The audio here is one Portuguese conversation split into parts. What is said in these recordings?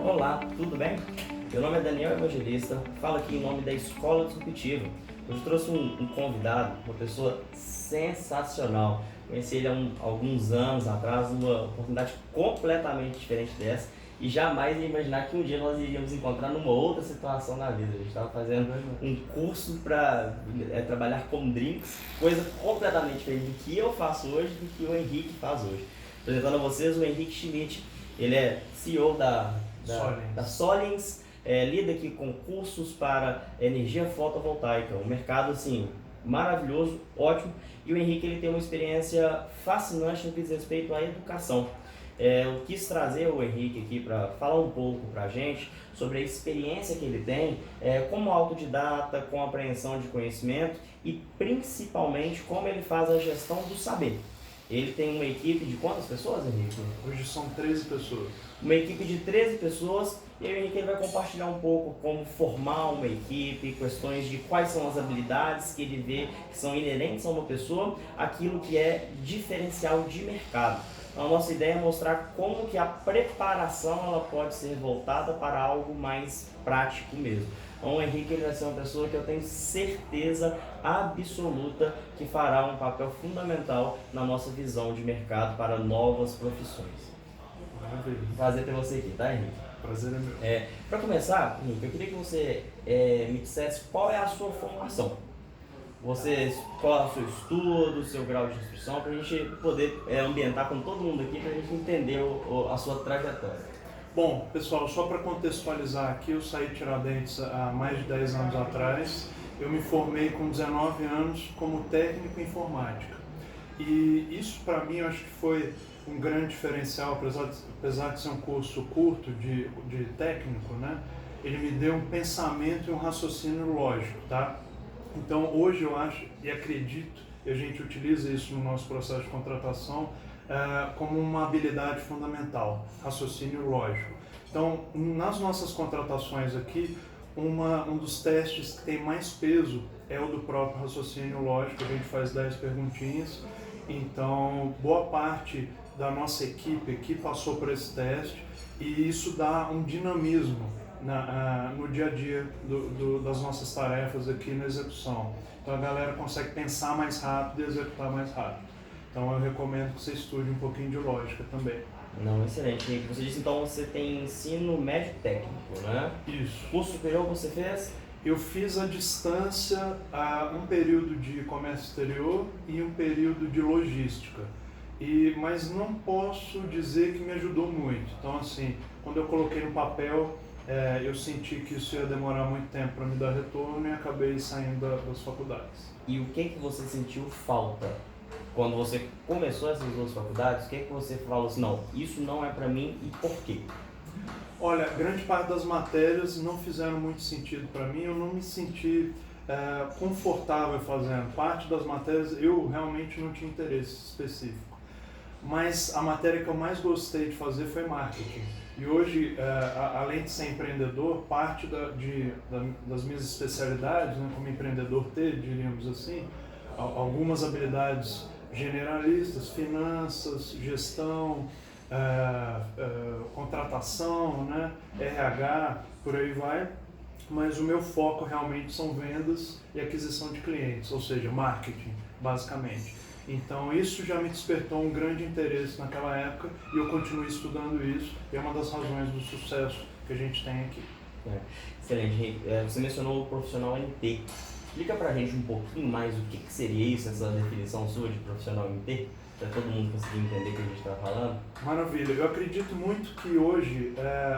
Olá, tudo bem? Meu nome é Daniel Evangelista, falo aqui em nome da Escola Disruptiva. Hoje trouxe um convidado, uma pessoa sensacional. Conheci ele há alguns anos atrás, numa oportunidade completamente diferente dessa, e jamais ia imaginar que um dia nós iríamos encontrar numa outra situação na vida. A gente estava fazendo um curso para trabalhar com drinks, coisa completamente diferente do que eu faço hoje, do que o Henrique faz hoje. Apresentando a vocês o Henrique Schmidt. Ele é CEO da Solins, lida aqui com cursos para energia fotovoltaica, um mercado assim maravilhoso, ótimo, e o Henrique ele tem uma experiência fascinante no que diz respeito à educação. Eu quis trazer o Henrique aqui para falar um pouco para a gente sobre a experiência que ele tem como autodidata, com apreensão de conhecimento e principalmente como ele faz a gestão do saber. Ele tem uma equipe de quantas pessoas, Henrique? Hoje são 13 pessoas. Uma equipe de 13 pessoas, e aí o Henrique vai compartilhar um pouco como formar uma equipe, questões de quais são as habilidades que ele vê que são inerentes a uma pessoa, aquilo que é diferencial de mercado. Então, a nossa ideia é mostrar como que a preparação ela pode ser voltada para algo mais prático mesmo. Então o Henrique ele vai ser uma pessoa que eu tenho certeza absoluta que fará um papel fundamental na nossa visão de mercado para novas profissões. Maravilha. Prazer ter você aqui, tá, Henrique? Prazer é meu. Para começar, Henrique, eu queria que você me dissesse qual é a sua formação. Qual é o seu estudo, o seu grau de instrução, para a gente poder ambientar com todo mundo aqui, para a gente entender a sua trajetória. Bom, pessoal, só para contextualizar aqui, eu saí de Tiradentes há mais de 10 anos atrás. Eu me formei com 19 anos como técnico em informática. E isso para mim eu acho que foi um grande diferencial, apesar de ser um curso curto de técnico, né? Ele me deu um pensamento e um raciocínio lógico, tá? Então hoje eu acho e acredito, e a gente utiliza isso no nosso processo de contratação, como uma habilidade fundamental, raciocínio lógico. Então, nas nossas contratações aqui, um dos testes que tem mais peso é o do próprio raciocínio lógico. A gente faz 10 perguntinhas, então boa parte da nossa equipe aqui passou por esse teste e isso dá um dinamismo no dia a dia das nossas tarefas aqui na execução. Então a galera consegue pensar mais rápido e executar mais rápido. Então eu recomendo que você estude um pouquinho de lógica também. Não, excelente. Você disse então você tem ensino médio técnico, né? Isso. Curso superior você fez? Eu fiz à distância um período de comércio exterior e um período de logística. Mas não posso dizer que me ajudou muito. Então assim, quando eu coloquei no papel, eu senti que isso ia demorar muito tempo para me dar retorno e acabei saindo das faculdades. E o que você sentiu falta? Quando você começou essas duas faculdades, o que você falou assim, não, isso não é para mim e por quê? Olha, grande parte das matérias não fizeram muito sentido para mim, eu não me senti confortável fazendo. Parte das matérias eu realmente não tinha interesse específico. Mas a matéria que eu mais gostei de fazer foi marketing. E hoje, além de ser empreendedor, parte das minhas especialidades, né, como empreendedor diríamos assim, algumas habilidades generalistas, finanças, gestão, contratação, né, RH, por aí vai, mas o meu foco realmente são vendas e aquisição de clientes, ou seja, marketing, basicamente. Então isso já me despertou um grande interesse naquela época e eu continuo estudando isso e é uma das razões do sucesso que a gente tem aqui. Excelente. Você mencionou o profissional MT. Explica pra gente um pouquinho mais o que seria isso, essa definição sua de profissional MT, para todo mundo conseguir entender o que a gente está falando. Maravilha. Eu acredito muito que hoje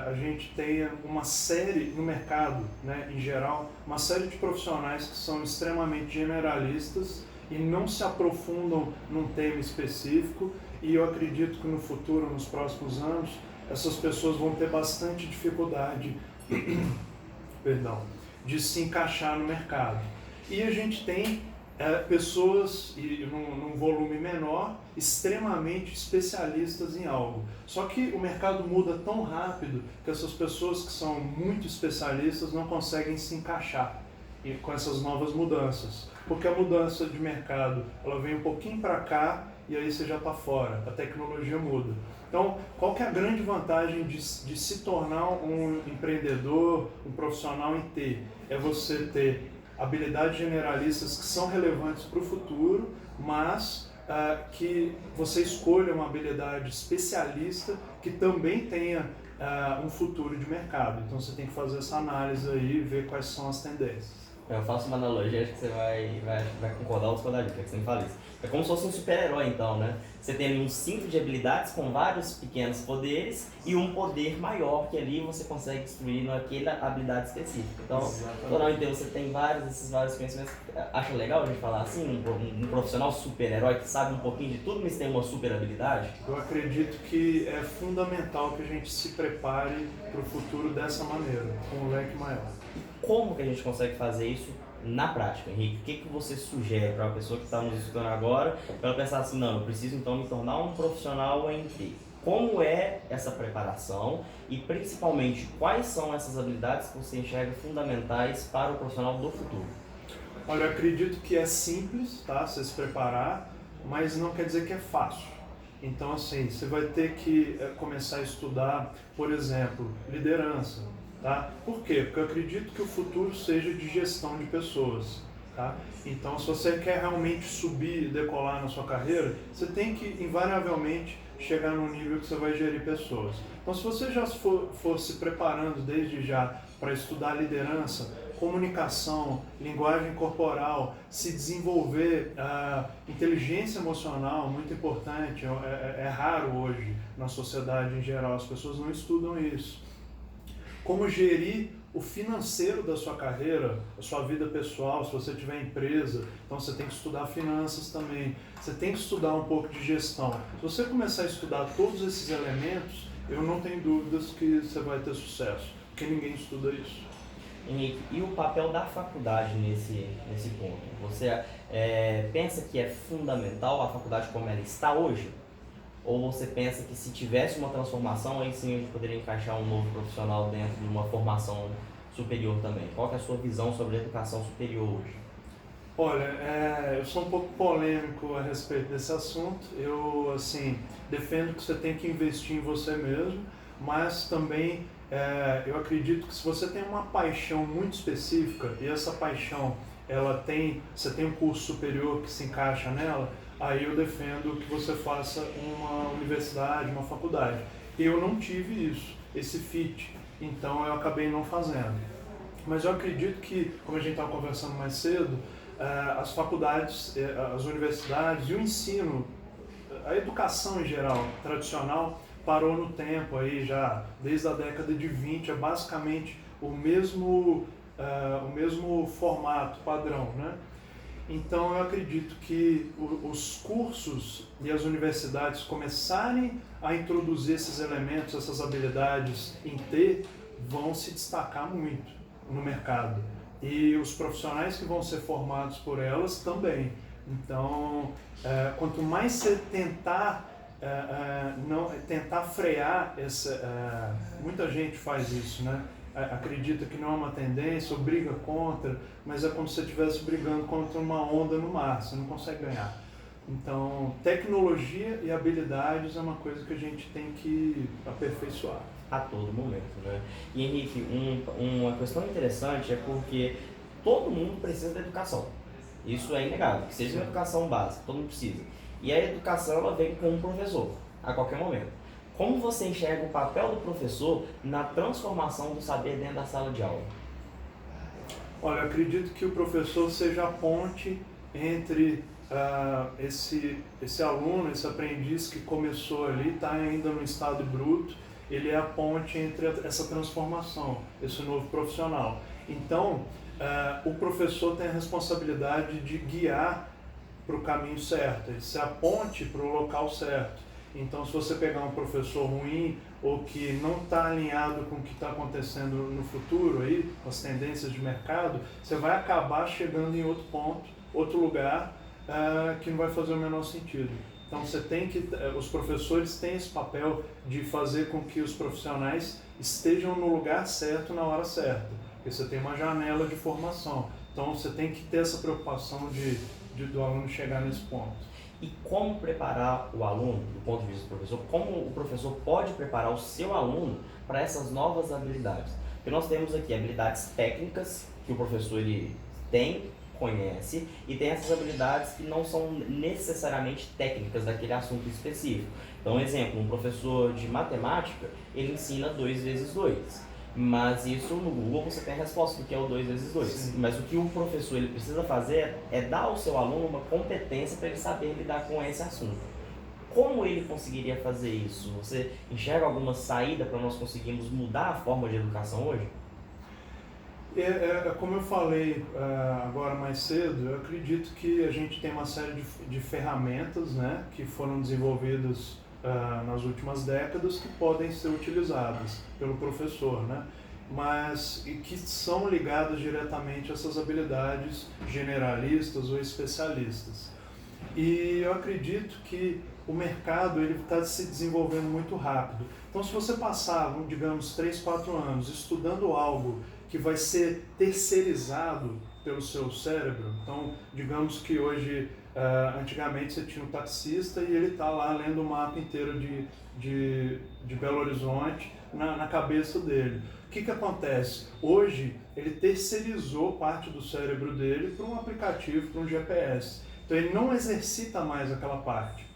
a gente tenha uma série no mercado, né, em geral, uma série de profissionais que são extremamente generalistas e não se aprofundam num tema específico, e eu acredito que no futuro, nos próximos anos, essas pessoas vão ter bastante dificuldade de se encaixar no mercado. E a gente tem pessoas, num volume menor, extremamente especialistas em algo. Só que o mercado muda tão rápido que essas pessoas que são muito especialistas não conseguem se encaixar com essas novas mudanças. Porque a mudança de mercado ela vem um pouquinho para cá e aí você já está fora, a tecnologia muda. Então, qual que é a grande vantagem de se tornar um empreendedor, um profissional em T? É você ter habilidades generalistas que são relevantes para o futuro, mas que você escolha uma habilidade especialista que também tenha um futuro de mercado. Então você tem que fazer essa análise aí e ver quais são as tendências. Eu faço uma analogia, acho que você vai concordar ou discordar disso, que você me fala isso. É como se fosse um super-herói, então, né? Você tem ali um cinto de habilidades com vários pequenos poderes e um poder maior que ali você consegue destruir naquela habilidade específica. Então, totalmente você tem esses vários conhecimentos. Acha legal a gente falar assim, um profissional super-herói que sabe um pouquinho de tudo, mas tem uma super habilidade? Eu acredito que é fundamental que a gente se prepare para o futuro dessa maneira, com um leque maior. Como que a gente consegue fazer isso na prática, Henrique? O que você sugere para uma pessoa que está nos escutando agora, para ela pensar assim, não, eu preciso então me tornar um profissional em T? Como é essa preparação e principalmente quais são essas habilidades que você enxerga fundamentais para o profissional do futuro? Olha, eu acredito que é simples, tá? Você se preparar, mas não quer dizer que é fácil. Então, assim, você vai ter que começar a estudar, por exemplo, liderança. Tá? Por quê? Porque eu acredito que o futuro seja de gestão de pessoas. Tá? Então, se você quer realmente subir e decolar na sua carreira, você tem que, invariavelmente, chegar num nível que você vai gerir pessoas. Então, se você já for se preparando desde já para estudar liderança, comunicação, linguagem corporal, se desenvolver, inteligência emocional, muito importante, é raro hoje na sociedade em geral, as pessoas não estudam isso. Como gerir o financeiro da sua carreira, a sua vida pessoal, se você tiver empresa, então você tem que estudar finanças também, você tem que estudar um pouco de gestão. Se você começar a estudar todos esses elementos, eu não tenho dúvidas que você vai ter sucesso, porque ninguém estuda isso. Henrique, e o papel da faculdade nesse ponto? Você pensa que é fundamental a faculdade como ela está hoje? Ou você pensa que se tivesse uma transformação, aí sim a gente poderia encaixar um novo profissional dentro de uma formação superior também? Qual que é a sua visão sobre a educação superior hoje? Olha, eu sou um pouco polêmico a respeito desse assunto. Eu, assim, defendo que você tem que investir em você mesmo, mas também eu acredito que se você tem uma paixão muito específica e essa paixão você tem um curso superior que se encaixa nela, aí eu defendo que você faça uma universidade, uma faculdade. Eu não tive isso, esse fit, então eu acabei não fazendo. Mas eu acredito que, como a gente estava conversando mais cedo, as faculdades, as universidades e o ensino, a educação em geral, tradicional, parou no tempo aí já, desde a década de 20, é basicamente o mesmo formato, padrão, né? Então eu acredito que os cursos e as universidades começarem a introduzir esses elementos, essas habilidades em T, vão se destacar muito no mercado. E os profissionais que vão ser formados por elas também. Então, quanto mais você tentar frear muita gente faz isso, né? Acredita que não é uma tendência ou briga contra, mas é como se você estivesse brigando contra uma onda no mar, você não consegue ganhar. Então, tecnologia e habilidades é uma coisa que a gente tem que aperfeiçoar. A todo momento, né? E Henrique, uma questão interessante é porque todo mundo precisa da educação. Isso é inegável, que seja uma educação básica, todo mundo precisa. E a educação ela vem com um professor, a qualquer momento. Como você enxerga o papel do professor na transformação do saber dentro da sala de aula? Olha, eu acredito que o professor seja a ponte entre esse aluno, esse aprendiz que começou ali, está ainda no estado bruto, ele é a ponte entre essa transformação, esse novo profissional. Então, o professor tem a responsabilidade de guiar para o caminho certo, de ser a ponte para o local certo. Então, se você pegar um professor ruim ou que não está alinhado com o que está acontecendo no futuro, aí, com as tendências de mercado, você vai acabar chegando em outro ponto, outro lugar, que não vai fazer o menor sentido. Então, os professores têm esse papel de fazer com que os profissionais estejam no lugar certo na hora certa, porque você tem uma janela de formação. Então, você tem que ter essa preocupação do aluno chegar nesse ponto. E como preparar o aluno, do ponto de vista do professor, como o professor pode preparar o seu aluno para essas novas habilidades? Porque nós temos aqui habilidades técnicas que o professor ele tem, conhece, e tem essas habilidades que não são necessariamente técnicas daquele assunto específico. Então, um exemplo, um professor de matemática, ele ensina 2 vezes 2. Mas isso no Google você tem a resposta do que é o 2 vezes 2. Sim. Mas o que o professor ele precisa fazer é dar ao seu aluno uma competência para ele saber lidar com esse assunto. Como ele conseguiria fazer isso? Você enxerga alguma saída para nós conseguirmos mudar a forma de educação hoje? Como eu falei agora mais cedo, eu acredito que a gente tem uma série de ferramentas, né, que foram desenvolvidas nas últimas décadas que podem ser utilizadas pelo professor, né, mas e que são ligadas diretamente a essas habilidades generalistas ou especialistas. E eu acredito que o mercado está se desenvolvendo muito rápido. Então, se você passar, digamos, 3, 4 anos estudando algo que vai ser terceirizado pelo seu cérebro, então, digamos que hoje, antigamente você tinha um taxista e ele está lá lendo o mapa inteiro de Belo Horizonte na cabeça dele. O que acontece? Hoje, ele terceirizou parte do cérebro dele para um aplicativo, para um GPS. Então, ele não exercita mais aquela parte.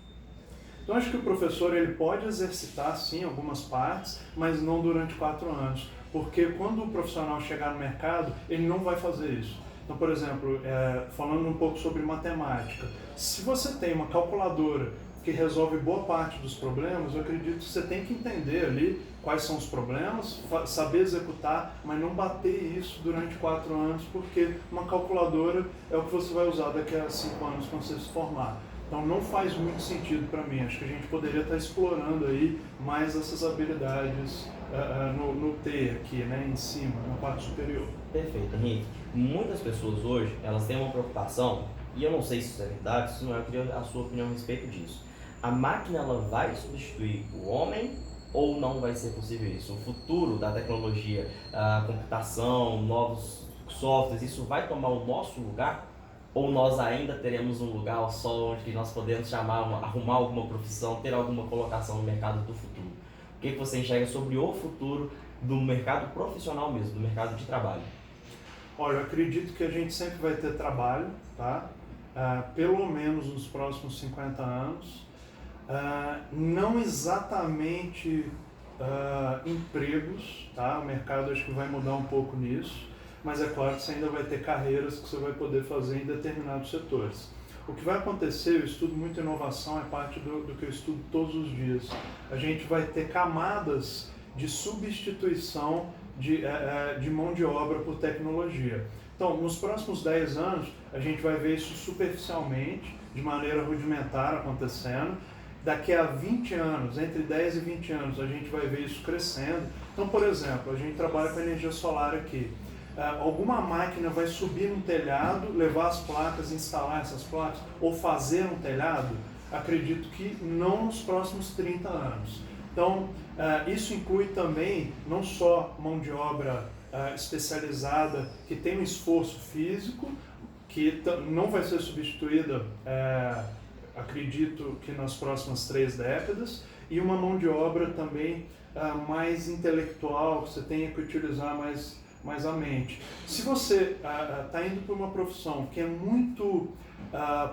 Então, acho que o professor ele pode exercitar, sim, algumas partes, mas não durante 4 anos. Porque quando o profissional chegar no mercado, ele não vai fazer isso. Então, por exemplo, falando um pouco sobre matemática, se você tem uma calculadora que resolve boa parte dos problemas, eu acredito que você tem que entender ali quais são os problemas, saber executar, mas não bater isso durante 4 anos, porque uma calculadora é o que você vai usar daqui a 5 anos quando você se formar. Então não faz muito sentido para mim. Acho que a gente poderia estar explorando aí mais essas habilidades no T aqui, né, em cima, na parte superior. Perfeito, Henrique. Muitas pessoas hoje, elas têm uma preocupação, e eu não sei se isso é verdade, se não é, eu queria a sua opinião a respeito disso. A máquina, ela vai substituir o homem ou não vai ser possível isso? O futuro da tecnologia, a computação, novos softwares, isso vai tomar o nosso lugar? Ou nós ainda teremos um lugar só onde nós podemos arrumar alguma profissão, ter alguma colocação no mercado do futuro? O que você enxerga sobre o futuro do mercado profissional mesmo, do mercado de trabalho? Olha, eu acredito que a gente sempre vai ter trabalho, tá? Pelo menos nos próximos 50 anos. Não exatamente empregos, tá? O mercado acho que vai mudar um pouco nisso, mas é claro que você ainda vai ter carreiras que você vai poder fazer em determinados setores. O que vai acontecer, eu estudo muito inovação, é parte do que eu estudo todos os dias. A gente vai ter camadas de substituição de mão de obra por tecnologia. Então, nos próximos 10 anos, a gente vai ver isso superficialmente, de maneira rudimentar acontecendo. Daqui a 20 anos, entre 10 e 20 anos, a gente vai ver isso crescendo. Então, por exemplo, a gente trabalha com energia solar aqui. Alguma máquina vai subir num telhado, levar as placas, instalar essas placas, ou fazer um telhado? Acredito que não nos próximos 30 anos. Então, isso inclui também não só mão de obra especializada, que tem um esforço físico, que não vai ser substituída, acredito que nas próximas 3 décadas, e uma mão de obra também mais intelectual, que você tenha que utilizar mais a mente. Se você está indo para uma profissão que é muito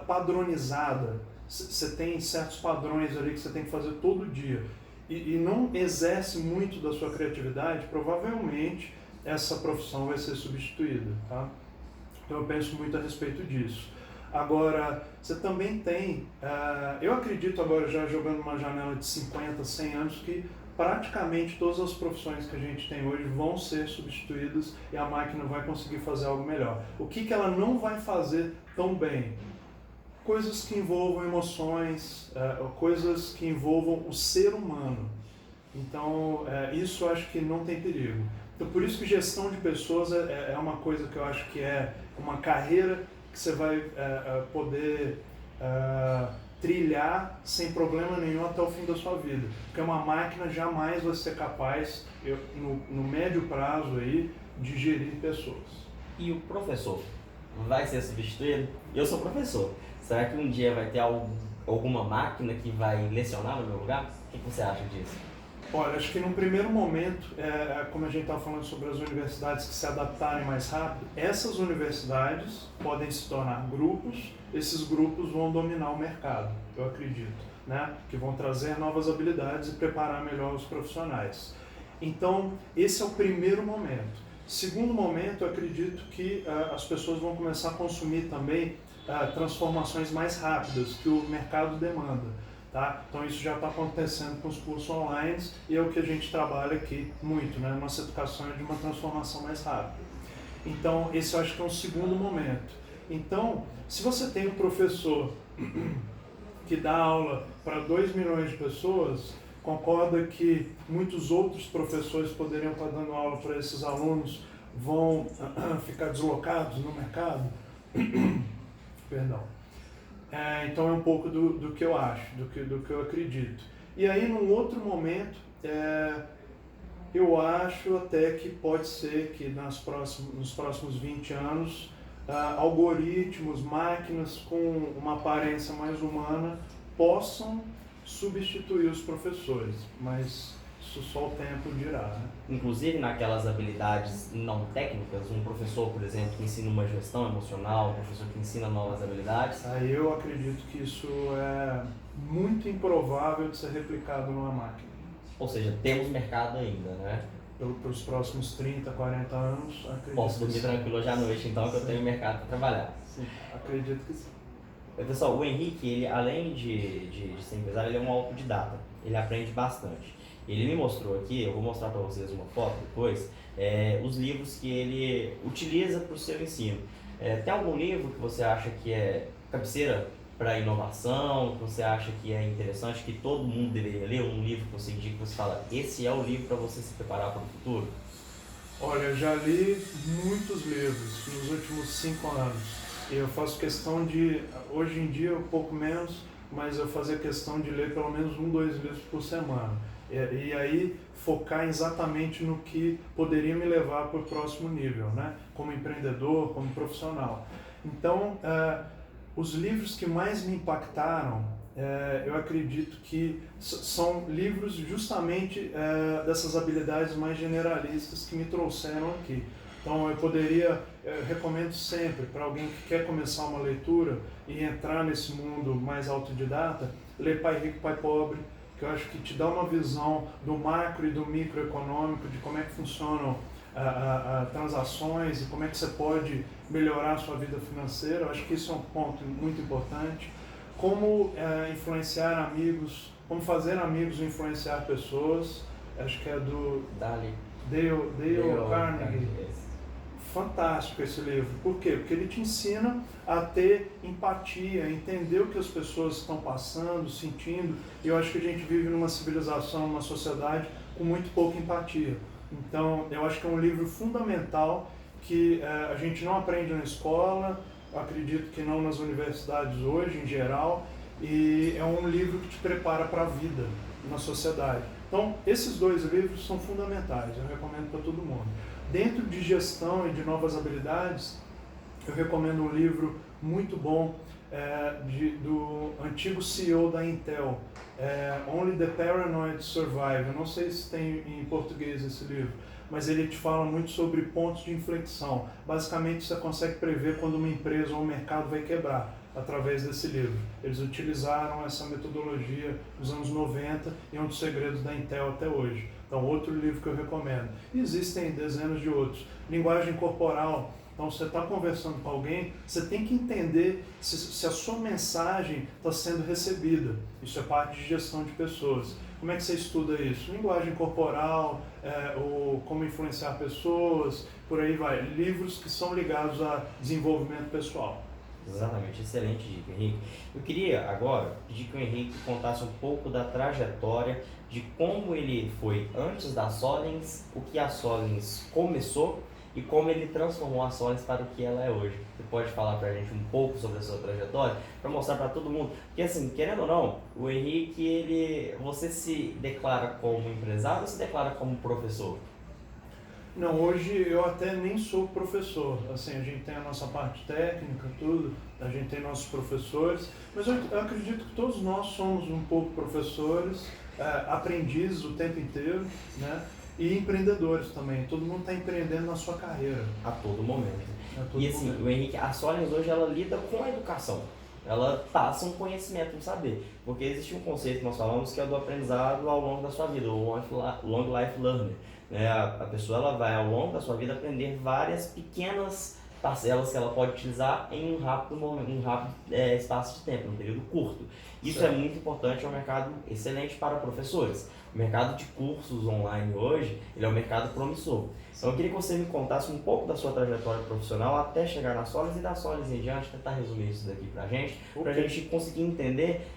padronizada, você tem certos padrões ali que você tem que fazer todo dia, e não exerce muito da sua criatividade, provavelmente essa profissão vai ser substituída, tá? Então eu penso muito a respeito disso. Agora, você também tem, eu acredito agora já jogando uma janela de 50, 100 anos, que praticamente todas as profissões que a gente tem hoje vão ser substituídas e a máquina vai conseguir fazer algo melhor. O que ela não vai fazer tão bem? Coisas que envolvam emoções, coisas que envolvam o ser humano. Então, isso eu acho que não tem perigo. Então, por isso que gestão de pessoas é uma coisa que eu acho que é uma carreira que você vai poder trilhar sem problema nenhum até o fim da sua vida. Porque uma máquina jamais vai ser capaz, no médio prazo, aí, de gerir pessoas. E o professor vai ser substituído? Eu sou professor. Será que um dia vai ter alguma máquina que vai lecionar no meu lugar? O que você acha disso? Olha, acho que num primeiro momento, como a gente estava falando sobre as universidades que se adaptarem mais rápido, essas universidades podem se tornar grupos, esses grupos vão dominar o mercado, eu acredito, né? Que vão trazer novas habilidades e preparar melhor os profissionais. Então, esse é o primeiro momento. Segundo momento, eu acredito que as pessoas vão começar a consumir também transformações mais rápidas que o mercado demanda. Tá? Então isso já está acontecendo com os cursos online e é o que a gente trabalha aqui muito, né? Nossa educação é de uma transformação mais rápida. Então esse eu acho que é um segundo momento. Então, se você tem um professor que dá aula para 2 milhões de pessoas, concorda que muitos outros professores poderiam estar dando aula para esses alunos, vão ficar deslocados no mercado? Perdão. Então é um pouco do que eu acho, do que eu acredito. E aí, num outro momento, eu acho até que pode ser que nos próximos 20 anos, algoritmos, máquinas com uma aparência mais humana possam substituir os professores, mas isso só o tempo dirá, né? Inclusive naquelas habilidades não técnicas, um professor, por exemplo, que ensina uma gestão emocional, um professor que ensina novas habilidades. Aí eu acredito que isso é muito improvável de ser replicado numa máquina. Ou seja, temos mercado ainda, né? Para os próximos 30, 40 anos, acredito. Posso dormir tranquilo hoje à noite, então, que eu tenho mercado para trabalhar. Sim, acredito que sim. Pessoal, o Henrique, ele, além de ser empresário, ele é um autodidata. Ele aprende bastante. Ele me mostrou aqui, eu vou mostrar para vocês uma foto depois, os livros que ele utiliza para o seu ensino. Tem algum livro que você acha que é cabeceira para inovação, que você acha que é interessante, que todo mundo deveria ler? Um livro que você indica, que você fala, esse é o livro para você se preparar para o futuro? Olha, eu já li muitos livros nos últimos 5 anos. E eu faço questão de, hoje em dia um pouco menos, mas eu fazia questão de ler pelo menos 1, 2 livros por semana. E aí focar exatamente no que poderia me levar para o próximo nível, né? Como empreendedor, como profissional. Então, os livros que mais me impactaram, eu acredito que são livros justamente dessas habilidades mais generalistas que me trouxeram aqui. Então eu recomendo sempre para alguém que quer começar uma leitura e entrar nesse mundo mais autodidata, ler Pai Rico, Pai Pobre, que eu acho que te dá uma visão do macro e do microeconômico, de como é que funcionam transações e como é que você pode melhorar a sua vida financeira. Eu acho que isso é um ponto muito importante. Como influenciar amigos, como fazer amigos e influenciar pessoas, acho que é do Dale Carnegie. Fantástico esse livro. Por quê? Porque ele te ensina a ter empatia, a entender o que as pessoas estão passando, sentindo. E eu acho que a gente vive numa civilização, numa sociedade com muito pouca empatia. Então, eu acho que é um livro fundamental que a gente não aprende na escola, acredito que não nas universidades hoje, em geral, e é um livro que te prepara para a vida na sociedade. Então, esses 2 livros são fundamentais, eu recomendo para todo mundo. Dentro de gestão e de novas habilidades, eu recomendo um livro muito bom do antigo CEO da Intel, Only the Paranoid Survive. Eu não sei se tem em português esse livro, mas ele te fala muito sobre pontos de inflexão. Basicamente, você consegue prever quando uma empresa ou um mercado vai quebrar através desse livro. Eles utilizaram essa metodologia nos anos 90 e é um dos segredos da Intel até hoje. Então, outro livro que eu recomendo. E existem dezenas de outros. Linguagem corporal. Então, você está conversando com alguém, você tem que entender se a sua mensagem está sendo recebida. Isso é parte de gestão de pessoas. Como é que você estuda isso? Linguagem corporal, ou como influenciar pessoas, por aí vai. Livros que são ligados a desenvolvimento pessoal. Exatamente, excelente dica, Henrique. Eu queria agora pedir que o Henrique contasse um pouco da trajetória de como ele foi antes da Solens, o que a Solens começou e como ele transformou a Solens para o que ela é hoje. Você pode falar para a gente um pouco sobre a sua trajetória, para mostrar para todo mundo? Porque assim, querendo ou não, o Henrique, você se declara como empresário ou se declara como professor? Não, hoje eu até nem sou professor, assim, a gente tem a nossa parte técnica, tudo, a gente tem nossos professores, mas eu acredito que todos nós somos um pouco professores, aprendizes o tempo inteiro, né? E empreendedores também, todo mundo está empreendendo na sua carreira. A todo momento. todo E assim, momento. o Henrique, a Solens hoje ela lida com a educação. Ela passa um conhecimento, um saber. Porque existe um conceito que nós falamos que é do aprendizado ao longo da sua vida, o long life learning. Né? A pessoa ela vai ao longo da sua vida aprender várias pequenas parcelas que ela pode utilizar em um rápido momento, espaço de tempo, um período curto. Isso Certo. é muito importante, é um mercado excelente para professores. O mercado de cursos online hoje, ele é um mercado promissor. Então eu queria que você me contasse um pouco da sua trajetória profissional até chegar na Solens e da Solens em diante, tentar resumir isso daqui pra gente, pra gente conseguir entender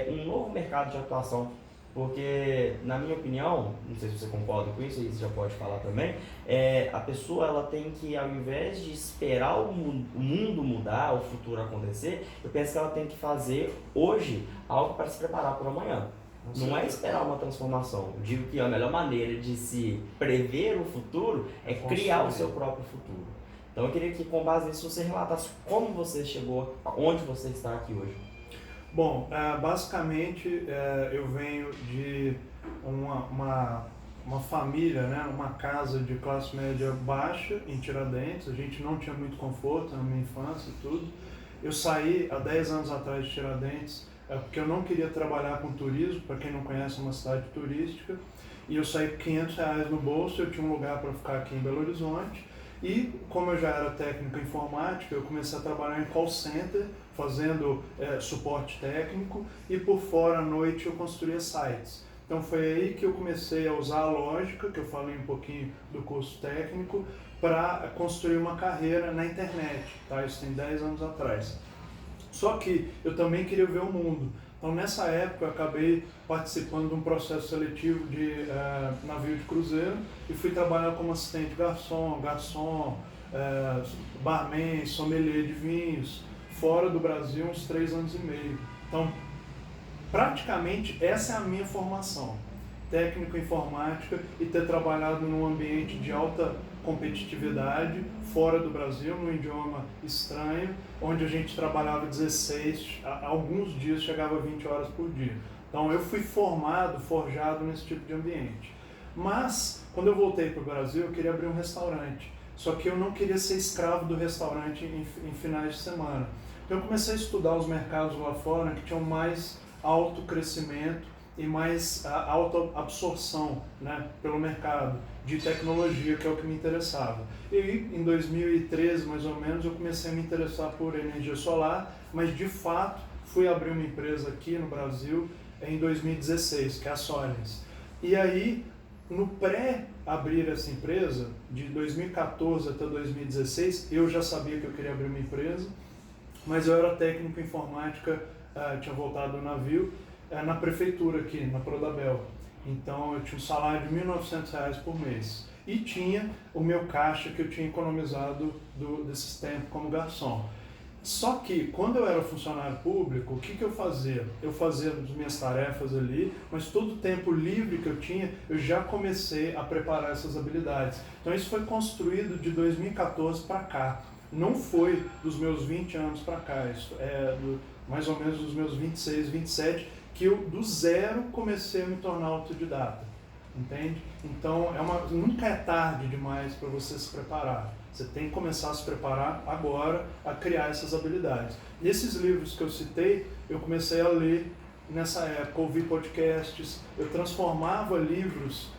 um novo mercado de atuação. Porque, na minha opinião, não sei se você concorda com isso, aí você já pode falar também, a pessoa ela tem que, ao invés de esperar o mundo mudar, o futuro acontecer, eu penso que ela tem que fazer hoje algo para se preparar para amanhã. Não é esperar uma transformação. Eu digo que a melhor maneira de se prever o futuro é criar o seu próprio futuro. Então eu queria que, com base nisso, você relatasse como você chegou, onde você está aqui hoje. Bom, basicamente eu venho de uma família, né, uma casa de classe média baixa em Tiradentes. A gente não tinha muito conforto na minha infância e tudo. Eu saí há 10 anos atrás de Tiradentes porque eu não queria trabalhar com turismo. Para quem não conhece, é uma cidade turística, e eu saí com R$500 no bolso. Eu tinha um lugar para ficar aqui em Belo Horizonte, e como eu já era técnico em informática, eu comecei a trabalhar em call center, fazendo suporte técnico, e por fora à noite eu construía sites. Então foi aí que eu comecei a usar a lógica, que eu falei um pouquinho do curso técnico, para construir uma carreira na internet, tá? Isso tem 10 anos atrás. Só que eu também queria ver o mundo. Então nessa época eu acabei participando de um processo seletivo de navio de cruzeiro e fui trabalhar como assistente garçom, barman, sommelier de vinhos, fora do Brasil uns 3 anos e meio. Então praticamente essa é a minha formação, técnico em informática, e ter trabalhado num ambiente de alta competitividade, fora do Brasil, num idioma estranho, onde a gente trabalhava 16, alguns dias chegava a 20 horas por dia. Então eu fui forjado nesse tipo de ambiente. Mas, quando eu voltei para o Brasil, eu queria abrir um restaurante. Só que eu não queria ser escravo do restaurante em finais de semana. Então eu comecei a estudar os mercados lá fora que tinham mais alto crescimento e mais alta absorção, né, pelo mercado de tecnologia, que é o que me interessava. E em 2013, mais ou menos, eu comecei a me interessar por energia solar, mas de fato fui abrir uma empresa aqui no Brasil em 2016, que é a Solens. E aí, no pré-abrir essa empresa, de 2014 até 2016, eu já sabia que eu queria abrir uma empresa, mas eu era técnico em informática, tinha voltado do navio, na prefeitura aqui, na Prodabel. Então eu tinha um salário de R$1.900 por mês. E tinha o meu caixa que eu tinha economizado desses tempos como garçom. Só que quando eu era funcionário público, o que eu fazia? Eu fazia as minhas tarefas ali, mas todo o tempo livre que eu tinha, eu já comecei a preparar essas habilidades. Então isso foi construído de 2014 para cá. Não foi dos meus 20 anos para cá, isso é mais ou menos dos meus 26, 27, que eu do zero comecei a me tornar autodidata, entende? Então nunca é tarde demais para você se preparar. Você tem que começar a se preparar agora a criar essas habilidades. E esses livros que eu citei, eu comecei a ler nessa época, ouvir podcasts, eu transformava livros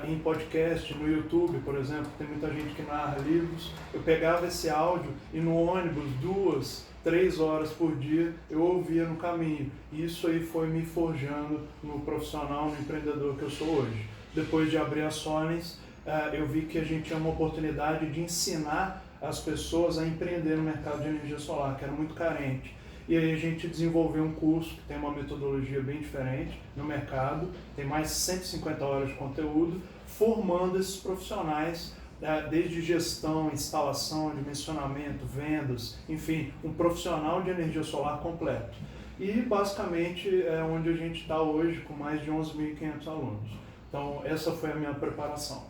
em podcast, no YouTube, por exemplo, tem muita gente que narra livros. Eu pegava esse áudio e no ônibus, 2, 3 horas por dia, eu ouvia no caminho. E isso aí foi me forjando no profissional, no empreendedor que eu sou hoje. Depois de abrir a Solens, eu vi que a gente tinha uma oportunidade de ensinar as pessoas a empreender no mercado de energia solar, que era muito carente. E aí a gente desenvolveu um curso que tem uma metodologia bem diferente no mercado, tem mais de 150 horas de conteúdo, formando esses profissionais, desde gestão, instalação, dimensionamento, vendas, enfim, um profissional de energia solar completo. E basicamente é onde a gente está hoje, com mais de 11.500 alunos. Então essa foi a minha preparação.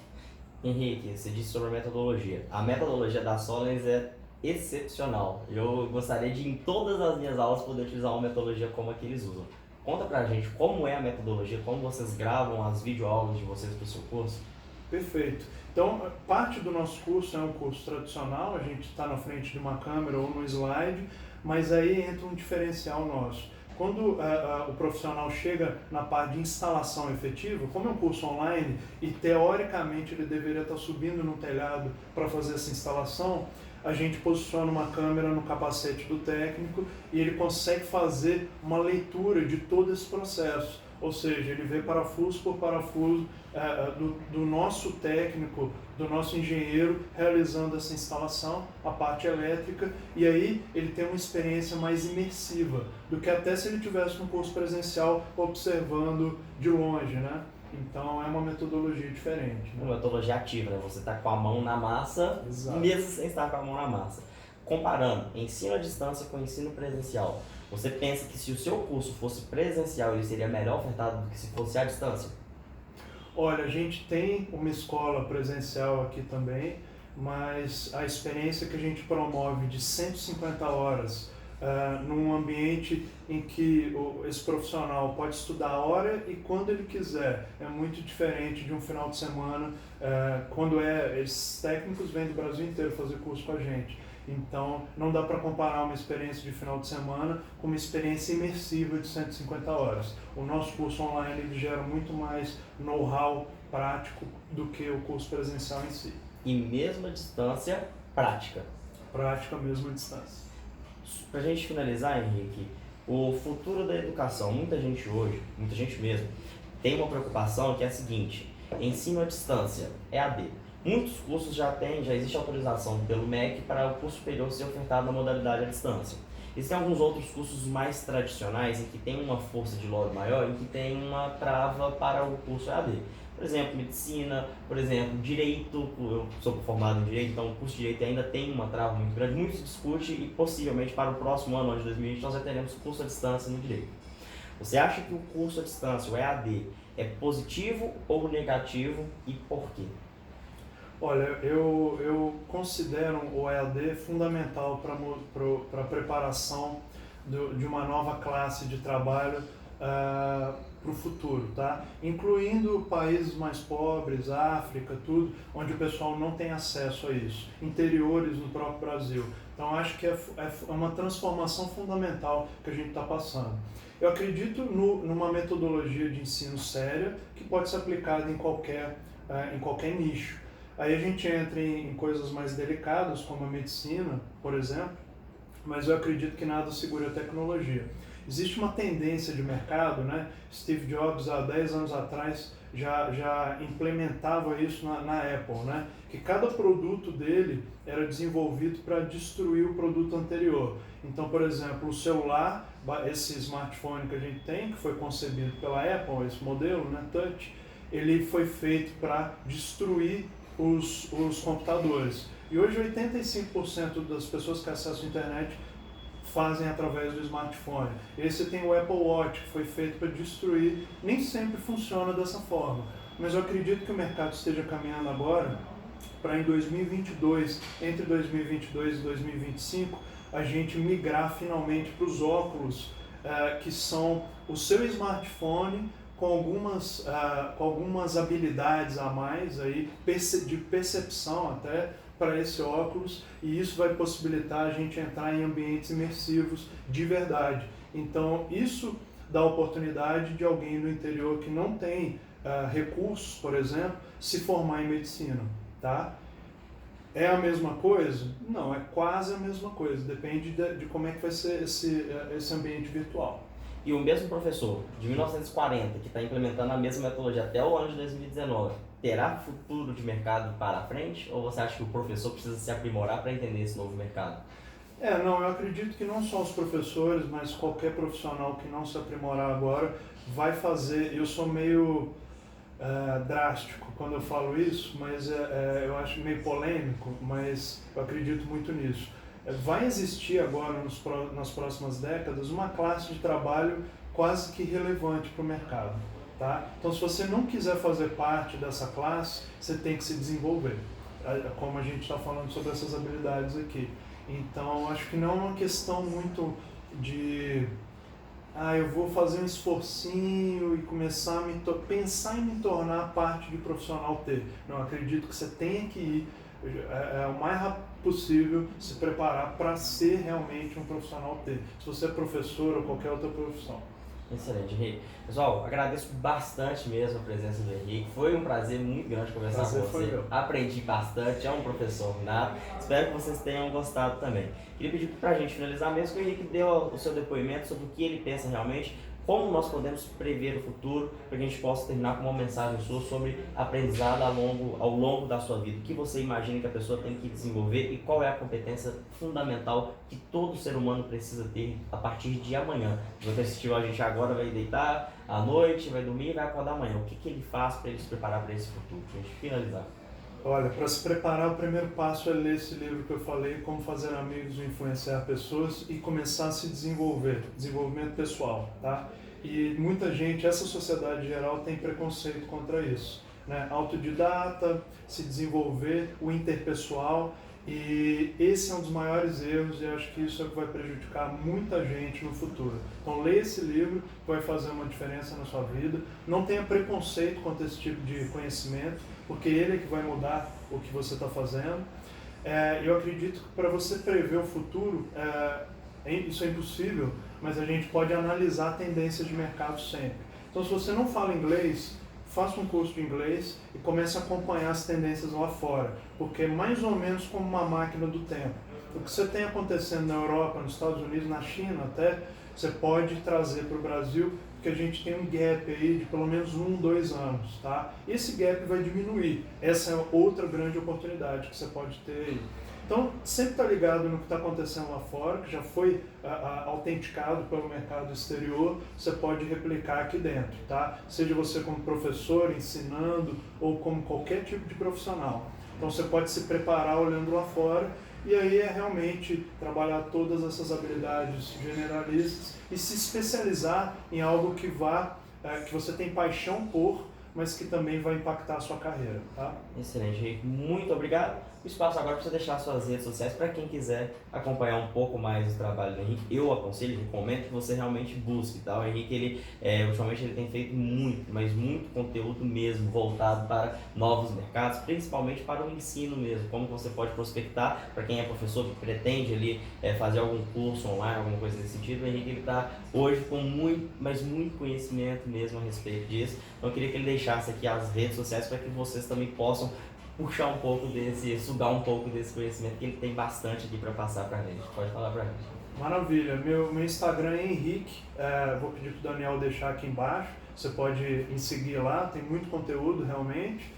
Henrique, você disse sobre a metodologia. A metodologia da Solens é excepcional. Eu gostaria de, em todas as minhas aulas, poder utilizar uma metodologia como a que eles usam. Conta pra gente como é a metodologia, como vocês gravam as videoaulas de vocês para o seu curso. Perfeito. Então, parte do nosso curso é um curso tradicional, a gente está na frente de uma câmera ou no slide, mas aí entra um diferencial nosso. Quando o profissional chega na parte de instalação efetiva, como é um curso online e teoricamente ele deveria estar subindo no telhado para fazer essa instalação, a gente posiciona uma câmera no capacete do técnico e ele consegue fazer uma leitura de todo esse processo. Ou seja, ele vê parafuso por parafuso do nosso técnico, do nosso engenheiro realizando essa instalação, a parte elétrica, e aí ele tem uma experiência mais imersiva do que até se ele tivesse no curso presencial observando de longe, né? Então é uma metodologia diferente. Né? Uma metodologia ativa, né? Você está com a mão na massa, Exato. Mesmo sem estar com a mão na massa. Comparando ensino à distância com ensino presencial, você pensa que se o seu curso fosse presencial, ele seria melhor ofertado do que se fosse à distância? Olha, a gente tem uma escola presencial aqui também, mas a experiência que a gente promove de 150 horas num ambiente em que esse profissional pode estudar a hora e quando ele quiser, é muito diferente de um final de semana, quando esses técnicos vêm do Brasil inteiro fazer curso com a gente. Então, não dá para comparar uma experiência de final de semana com uma experiência imersiva de 150 horas. O nosso curso online ele gera muito mais know-how prático do que o curso presencial em si. E mesmo à distância, prática. Prática mesmo à distância. Para a gente finalizar, Henrique, o futuro da educação, muita gente hoje, muita gente mesmo, tem uma preocupação que é a seguinte: ensino à distância, EAD. Muitos cursos já existe autorização pelo MEC para o curso superior ser ofertado na modalidade à distância. Existem alguns outros cursos mais tradicionais em que tem uma força de lobby maior, em que tem uma trava para o curso EAD. Por exemplo, medicina, por exemplo, direito, eu sou formado em direito, então o curso de direito ainda tem uma trava muito grande, muito se discute e possivelmente para o próximo ano, de 2020, nós já teremos curso à distância no direito. Você acha que o curso à distância, o EAD, é positivo ou negativo e por quê? Olha, eu considero o EAD fundamental para a preparação de uma nova classe de trabalho para o futuro, tá? Incluindo países mais pobres, África, tudo, onde o pessoal não tem acesso a isso, interiores no próprio Brasil. Então acho que é uma transformação fundamental que a gente está passando. Eu acredito numa metodologia de ensino séria que pode ser aplicada em qualquer nicho. Aí a gente entra em coisas mais delicadas, como a medicina, por exemplo, mas eu acredito que nada segura a tecnologia. Existe uma tendência de mercado, né? Steve Jobs, há 10 anos atrás, já implementava isso na Apple, né? Que cada produto dele era desenvolvido para destruir o produto anterior. Então, por exemplo, o celular, esse smartphone que a gente tem, que foi concebido pela Apple, esse modelo, né, Touch, ele foi feito para destruir os computadores. E hoje 85% das pessoas que acessam a internet fazem através do smartphone. E aí você tem o Apple Watch, que foi feito para destruir, nem sempre funciona dessa forma. Mas eu acredito que o mercado esteja caminhando agora para em 2022, entre 2022 e 2025, a gente migrar finalmente para os óculos, que são o seu smartphone, com algumas habilidades a mais aí, de percepção até para esse óculos, e isso vai possibilitar a gente entrar em ambientes imersivos de verdade. Então isso dá oportunidade de alguém no interior que não tem recursos, por exemplo, se formar em medicina, tá? É a mesma coisa? Não, é quase a mesma coisa, depende de como é que vai ser esse ambiente virtual. E o mesmo professor de 1940, que está implementando a mesma metodologia até o ano de 2019, terá futuro de mercado para frente? Ou você acha que o professor precisa se aprimorar para entender esse novo mercado? Não, eu acredito que não só os professores, mas qualquer profissional que não se aprimorar agora vai fazer. Eu sou meio drástico quando eu falo isso, mas eu acho meio polêmico, mas eu acredito muito nisso. Vai existir agora, nas próximas décadas, uma classe de trabalho quase que relevante para o mercado. Tá? Então, se você não quiser fazer parte dessa classe, você tem que se desenvolver, como a gente está falando sobre essas habilidades aqui. Então, acho que não é uma questão muito de eu vou fazer um esforcinho e começar a pensar em me tornar parte de profissional T. Não, acredito que você tenha que ir o mais rápido possível se preparar para ser realmente um profissional T. Se você é professor ou qualquer outra profissão. Excelente, Henrique. Pessoal, agradeço bastante mesmo a presença do Henrique. Foi um prazer muito grande conversar com você. Aprendi bastante, é um professor nato. Espero que vocês tenham gostado também. Queria pedir para a gente finalizar mesmo que o Henrique deu o seu depoimento sobre o que ele pensa realmente, como nós podemos prever o futuro, para que a gente possa terminar com uma mensagem sua sobre aprendizado ao longo da sua vida. O que você imagina que a pessoa tem que desenvolver e qual é a competência fundamental que todo ser humano precisa ter a partir de amanhã. Você assistiu a gente agora, vai deitar à noite, vai dormir e vai acordar amanhã. O que ele faz para ele se preparar para esse futuro? Para a gente finalizar. Olha, para se preparar, o primeiro passo é ler esse livro que eu falei, Como Fazer Amigos e Influenciar Pessoas, e começar a se desenvolver, desenvolvimento pessoal, tá? E muita gente, essa sociedade geral tem preconceito contra isso, né? Autodidata, se desenvolver, o interpessoal, e esse é um dos maiores erros e acho que isso é o que vai prejudicar muita gente no futuro. Então leia esse livro, vai fazer uma diferença na sua vida. Não tenha preconceito contra esse tipo de conhecimento, porque ele é que vai mudar o que você está fazendo. Eu acredito que para você prever o futuro, isso é impossível, mas a gente pode analisar tendências de mercado sempre. Então se você não fala inglês, faça um curso de inglês e comece a acompanhar as tendências lá fora, porque é mais ou menos como uma máquina do tempo. O que você tem acontecendo na Europa, nos Estados Unidos, na China até, você pode trazer para o Brasil, porque a gente tem um gap aí de pelo menos 1, 2 anos, tá? Esse gap vai diminuir. Essa é outra grande oportunidade que você pode ter aí. Então, sempre está ligado no que está acontecendo lá fora, que já foi autenticado pelo mercado exterior, você pode replicar aqui dentro, tá? Seja você como professor, ensinando, ou como qualquer tipo de profissional. Então, você pode se preparar olhando lá fora, e aí é realmente trabalhar todas essas habilidades generalistas e se especializar em algo que que você tem paixão por, mas que também vai impactar a sua carreira, tá? Excelente, Henrique. Muito obrigado. O espaço agora para você deixar suas redes sociais para quem quiser acompanhar um pouco mais do trabalho do Henrique. Eu aconselho, recomendo que você realmente busque, tá? O Henrique, ultimamente ele tem feito muito, mas muito conteúdo mesmo voltado para novos mercados, principalmente para o ensino mesmo, como você pode prospectar para quem é professor que pretende ali fazer algum curso online, alguma coisa nesse sentido. O Henrique está hoje com muito, mas muito conhecimento mesmo a respeito disso. Então eu queria que ele deixasse aqui as redes sociais para que vocês também possam puxar um pouco sugar um pouco desse conhecimento que ele tem bastante aqui para passar para a gente. Pode falar para a gente. Maravilha. Meu Instagram é Henrique, vou pedir para o Daniel deixar aqui embaixo, você pode me seguir lá, tem muito conteúdo realmente.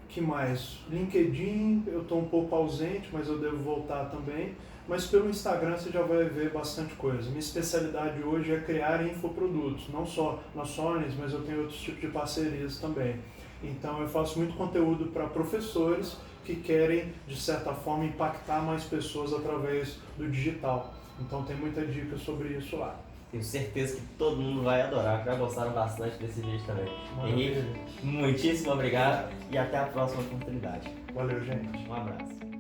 Que mais? LinkedIn, eu estou um pouco ausente, mas eu devo voltar também. Mas pelo Instagram você já vai ver bastante coisa. Minha especialidade hoje é criar infoprodutos, não só na Sonics, mas eu tenho outros tipos de parcerias também. Então eu faço muito conteúdo para professores que querem, de certa forma, impactar mais pessoas através do digital. Então tem muita dica sobre isso lá. Tenho certeza que todo mundo vai adorar, já gostaram bastante desse vídeo também. Henrique, muitíssimo obrigado e até a próxima oportunidade. Valeu, gente. Um abraço.